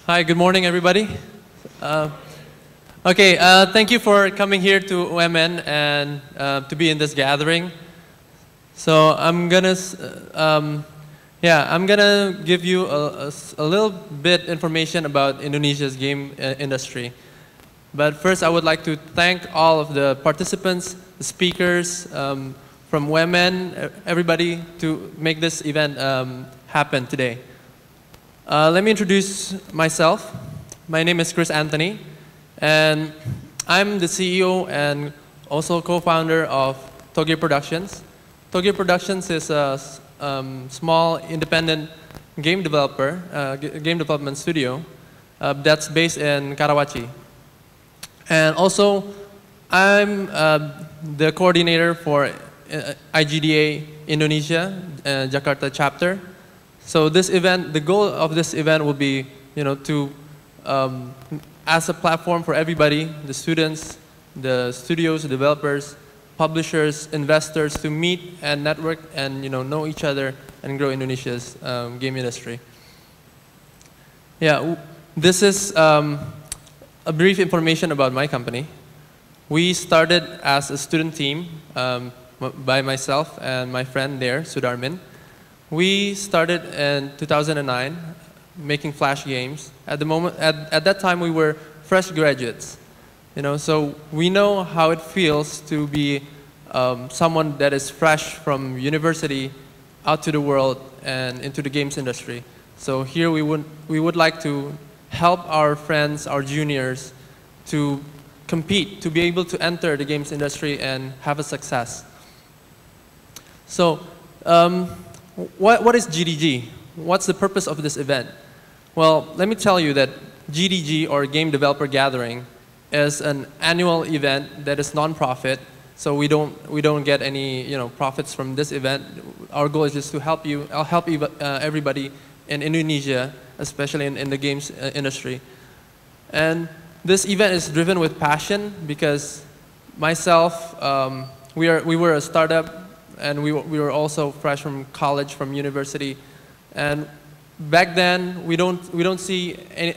Hi, good morning, everybody. Thank you for coming here to UMN and to be in this gathering. So I'm gonna give you a little bit information about Indonesia's game industry. But first, I would like to thank all of the participants, the speakers from UMN, everybody to make this event happen today. Let me introduce myself. My name is Kris Antoni, and I'm the CEO and also co-founder of Toge Productions. Toge Productions is a small independent game developer, game development studio that's based in Karawaci. And also, I'm the coordinator for IGDA Indonesia, Jakarta chapter. So this event, the goal of this event will be, as a platform for everybody, the students, the studios, the developers, publishers, investors to meet and network and know each other and grow Indonesia's game industry. Yeah, this is a brief information about my company. We started as a student team by myself and my friend there, Sudarmin. We started in 2009 making Flash games. At that time we were fresh graduates, so we know how it feels to be someone that is fresh from university out to the world and into the games industry. So here we would like to help our friends, our juniors, to compete, to be able to enter the games industry and have a success. So what is GDG? What's the purpose of this event? Well, let me tell you that GDG, or Game Developer Gathering, is an annual event that is non-profit. So we don't get any profits from this event. Our goal is just to help everybody in Indonesia, especially in the games industry. And this event is driven with passion because myself, we were a startup. And we were also fresh from college, from university, and back then we don't see any,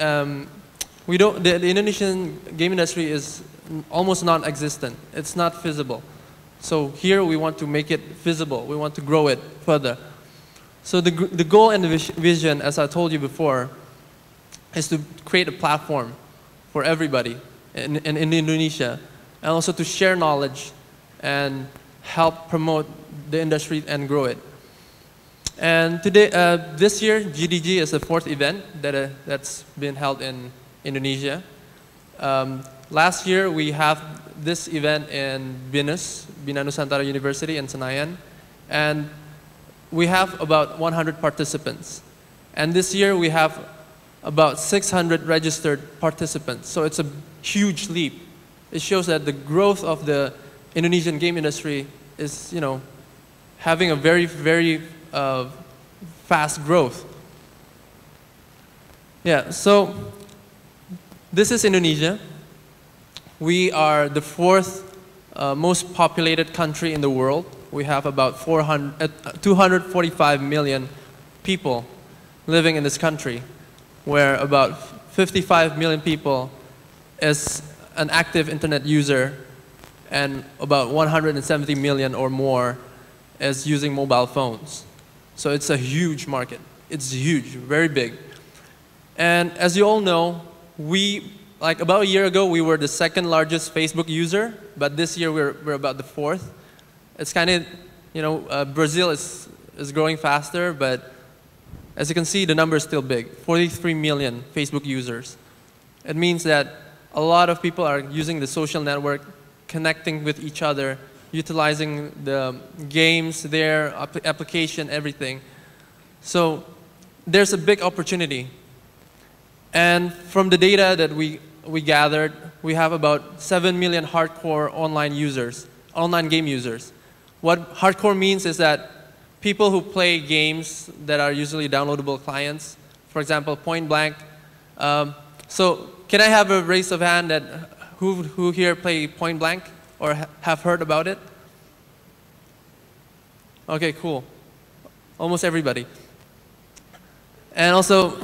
the Indonesian game industry is almost non-existent. It's not feasible. So here we want to make it visible. We want to grow it further. So the goal and the vision, as I told you before, is to create a platform for everybody in Indonesia, and also to share knowledge and help promote the industry and grow it. And today, this year, GDG is the 4th event that's been held in Indonesia. Last year, we have this event in Bina Nusantara University in Senayan, and we have about 100 participants. And this year, we have about 600 registered participants. So it's a huge leap. It shows that the growth of the Indonesian game industry is, having a very, very fast growth. Yeah, so this is Indonesia. We are the 4th most populated country in the world. We have about 245 million people living in this country, where about 55 million people is an active internet user, and about 170 million or more is using mobile phones. So it's a huge market. It's huge, very big. And as you all know, about a year ago, we were the 2nd largest Facebook user, but this year we're about the 4th. It's kind of, Brazil is growing faster, but as you can see, the number is still big, 43 million Facebook users. It means that a lot of people are using the social network, connecting with each other, utilizing the games, their application, everything. So there's a big opportunity. And from the data that we gathered, we have about 7 million hardcore online game users. What hardcore means is that people who play games that are usually downloadable clients, for example, Point Blank. So can I have a raise of hand that who here play Point Blank or have heard about it? Okay, cool. Almost everybody. And also,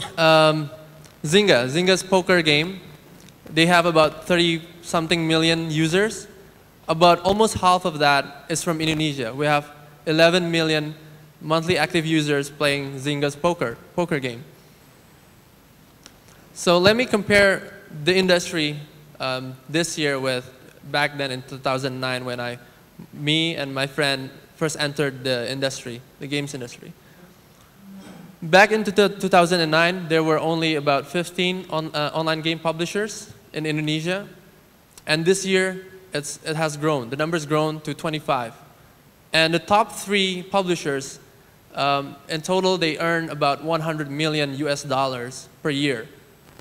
Zynga's poker game, they have about 30-something million users. About almost half of that is from Indonesia. We have 11 million monthly active users playing Zynga's poker game. So let me compare the industry this year with back then in 2009 when me and my friend first entered the industry, the games industry. Back in 2009, there were only about 15 online game publishers in Indonesia. And this year, it has grown. The number's grown to 25. And the top 3 publishers, in total, they earn about 100 million US dollars per year.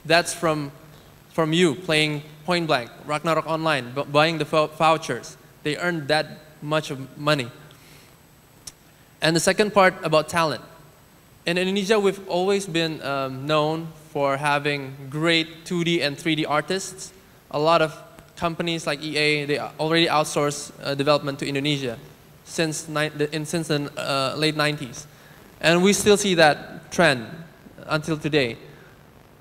That's from you playing Point Blank, Ragnarok Online, buying the vouchers. They earn that much of money. And the second part about talent. In Indonesia, we've always been known for having great 2D and 3D artists. A lot of companies like EA, they already outsource development to Indonesia since the late 90s. And we still see that trend until today.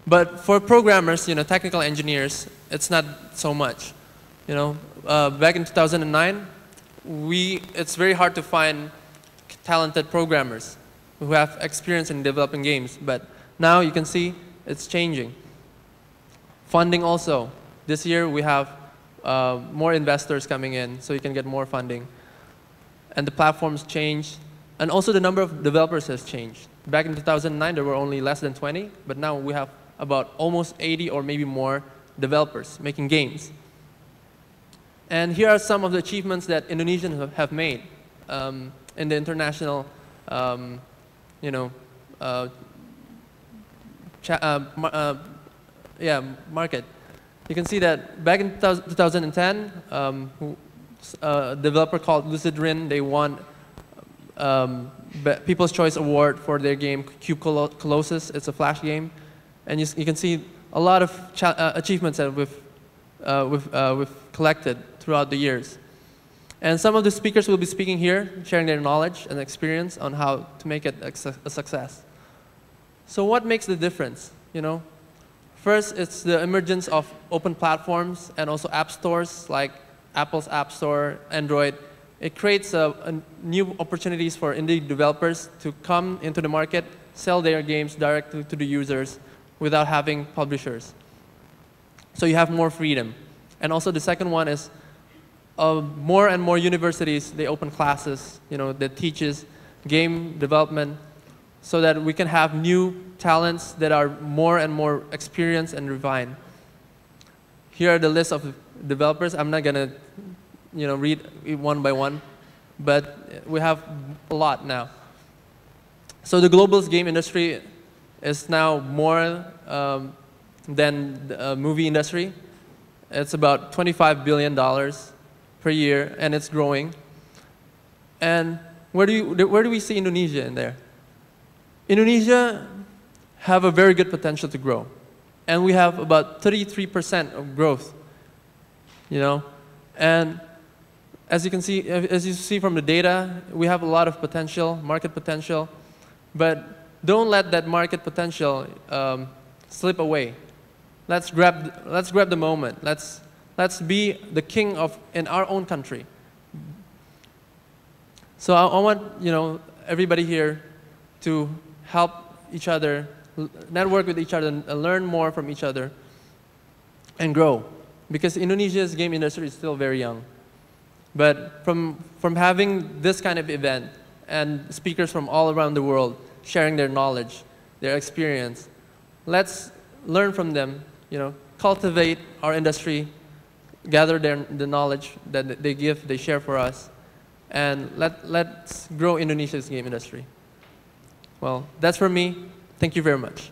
But for programmers, technical engineers, it's not so much. Back in 2009, it's very hard to find talented programmers who have experience in developing games. But now you can see it's changing. Funding also. This year we have more investors coming in, so you can get more funding. And the platforms changed. And also the number of developers has changed. Back in 2009, there were only less than 20, but now we have about almost 80 or maybe more developers making games. And here are some of the achievements that Indonesians have made in the international market. You can see that back in 2010, a developer called Lucid Rin, they won People's Choice Award for their game Cube Colossus. It's a Flash game. And you can see a lot of achievements that we've collected throughout the years. And some of the speakers will be speaking here, sharing their knowledge and experience on how to make it a success. So what makes the difference? First, it's the emergence of open platforms and also app stores like Apple's App Store, Android. It creates new opportunities for indie developers to come into the market, sell their games directly to the users without having publishers. So you have more freedom. And also the second one is more and more universities, they open classes that teaches game development so that we can have new talents that are more and more experienced and refined. Here are the list of developers. I'm not going to read it one by one, but we have a lot now. So the global game industry is now more than the movie industry. It's about $25 billion per year, and it's growing. And where do we see Indonesia in there? Indonesia have a very good potential to grow. And we have about 33% of growth, And as you see from the data, we have a lot of potential, market potential, but don't let that market potential slip away. Let's grab the moment. Let's be the king in our own country. So I want everybody here to help each other, network with each other, and learn more from each other, and grow. Because Indonesia's game industry is still very young. But from having this kind of event and speakers from all around the world sharing their knowledge, their experience, let's learn from them, cultivate our industry, gather the knowledge that they share for us, and let's grow Indonesia's game industry. Well, that's from me. Thank you very much.